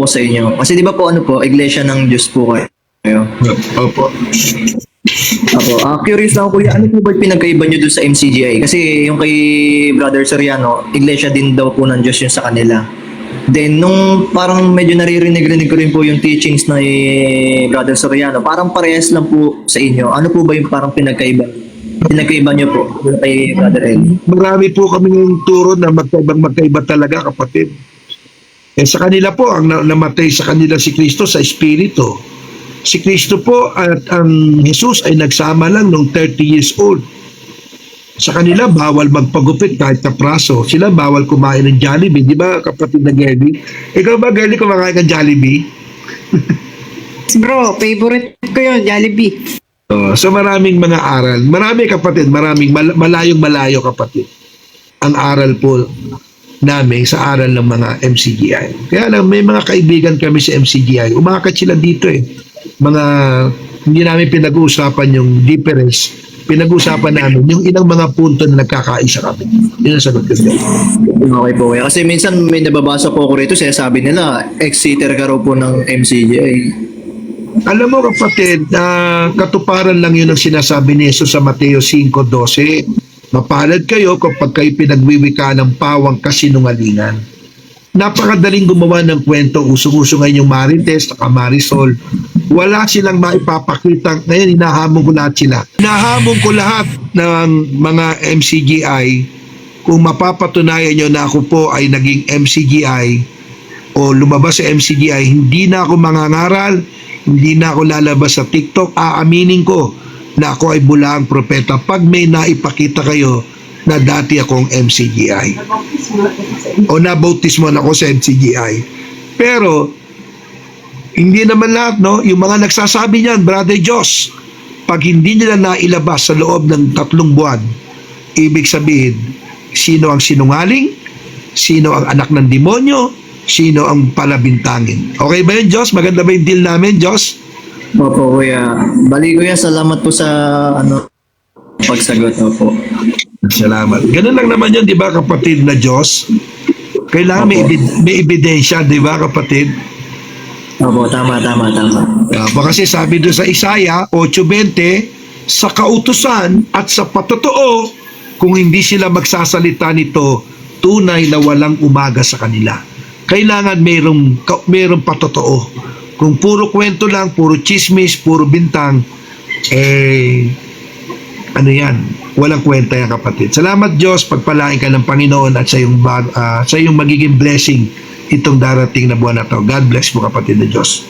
ako sa inyo. Kasi di ba po ano po, Iglesia ng Diyos po kayo. Opo. Apo, curious lang kuya, ano po ba yung pinagkaiba nyo doon sa MCGI? Kasi yung kay Brother Soriano, Iglesia din daw po ng Diyos yung sa kanila. Then, nung parang medyo naririnig-rinig ko rin po yung teachings ni Brother Soriano, parang parehas lang po sa inyo. Ano po ba yung parang pinagkaiba? Pinagkaiba nyo po yung kay Brother Eli? Marami po kami ng turo na magkaiba talaga, kapatid. Sa kanila po, ang namatay sa kanila si Kristo sa Espiritu. Si Kristo po at ang Jesus ay nagsama lang nung 30 years old. Sa kanila, bawal magpagupit kahit na praso. Sila bawal kumain ng Jollibee. Di ba, kapatid na Gerly? Ikaw ba, Gerly, kumakain ng Jollibee? Bro, favorite ko yun, Jollibee. So maraming mga aral. Marami, kapatid. Maraming malayong-malayo, kapatid. Ang aral po namin sa aral ng mga MCGI. Kaya lang, may mga kaibigan kami sa MCGI. Umakat sila dito eh. Hindi namin pinag-uusapan yung difference. Pinag-usapan namin yung ilang mga punto na nagkakaisa kami. Yun ang sagot ko. Okay po kuya. Kasi minsan may nababasa po ako rito, sabi nila, ex-sitter ka raw po ng MCGI. Alam mo, kapatid, katuparan lang yun ang sinasabi ni Jesus sa Mateo 5:12. Mapalad kayo kapag kayo pinagwiwika ng pawang kasinungalingan. Napakadaling gumawa ng kwento. Usong-uso ngayon yung Marites at Marisol. Wala silang maipapakita. Ngayon, hinahamon ko lahat sila. Hinahamon ko lahat ng mga MCGI. Kung mapapatunayan nyo na ako po ay naging MCGI o lumabas sa MCGI, hindi na ako mangangaral, hindi na ako lalabas sa TikTok. Aaminin ko na ako ay bulaang propeta pag may naipakita kayo na dati akong MCGI o nabautismoan ako sa MCGI. Pero hindi naman lahat, no? Yung mga nagsasabi niyan, Brother Joss, pag hindi nila nailabas sa loob ng 3 buwan, ibig sabihin, sino ang sinungaling, sino ang anak ng demonyo, sino ang palabintangin. Okay ba yun, Joss? Maganda ba yung deal namin, Joss? Opo kuya. Bali kuya, salamat po sa pagsagot. Opo. Salamat. Ganun lang naman yun, di ba, kapatid na Diyos? Kailangan may ebidensya, di ba, kapatid? Opo, tama. Kasi sabi doon sa Isaiah 8:20, sa kautusan at sa patotoo, kung hindi sila magsasalita nito, tunay na walang umaga sa kanila. Kailangan mayroong patotoo. Kung puro kwento lang, puro chismis, puro bintang, ano yan? Walang kwenta yan, kapatid. Salamat, Diyos. Pagpalain ka ng Panginoon at sa iyong magiging blessing itong darating na buwan na to. God bless mo, kapatid na Diyos.